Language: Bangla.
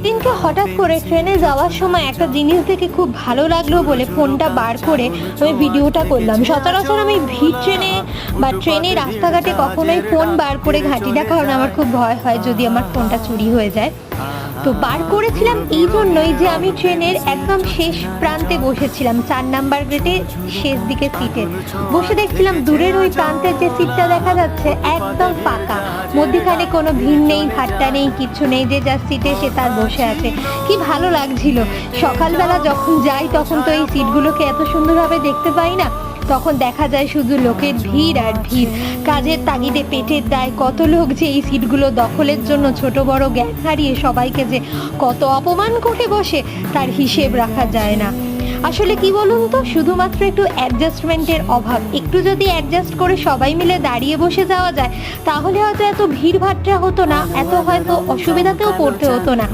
সেদিনকে হঠাৎ করে ট্রেনে যাওয়ার সময় একটা জিনিস দেখে খুব ভালো লাগলো বলে ফোনটা বার করে আমি ভিডিওটা করলাম। সচরাচর আমি ভিড় ট্রেনে বা ট্রেনে রাস্তাঘাটে কখনোই ফোন বার করে ঘাঁটি না, কারণ আমার খুব ভয় হয় যদি আমার ফোনটা চুরি হয়ে যায়। তো বার করেছিলাম এই জন্যই যে আমি ট্রেনের একদম শেষ প্রান্তে বসেছিলাম, 4 নাম্বার গেটে শেষ দিকে সিটে বসে দেখছিলাম দূরের ওই প্রান্তের যে সিটটা দেখা যাচ্ছে একদম ফাঁকা, মধ্যখানে কোনো ভিড় নেই, ভাট্টা নেই, কিচ্ছু নেই, যে যার সিটে সে তার বসে আছে। কি ভালো লাগছিল। সকালবেলা যখন যাই তখন তো এই সিটগুলোকে এত সুন্দরভাবে দেখতে পাই না, তখন দেখা যায় শুধু লোকের ভিড় আর ভিড়। কাজের তাগিদে পেটের দায় কত লোক যে এই সিটগুলো দখলের জন্য ছোট বড় জ্ঞান হারিয়ে সবাইকে যে কত অপমান করে বসে তার হিসেব রাখা যায় না। আসলে কি বলুন তো, শুধুমাত্র একটু অ্যাডজাস্টমেন্টের অভাব। একটু যদি অ্যাডজাস্ট করে সবাই মিলে দাঁড়িয়ে বসে যাওয়া যায় তাহলে হয়তো এত ভিড় ভাট্টা হতো না, এত হয়তো অসুবিধাতেও পড়তে হতো না।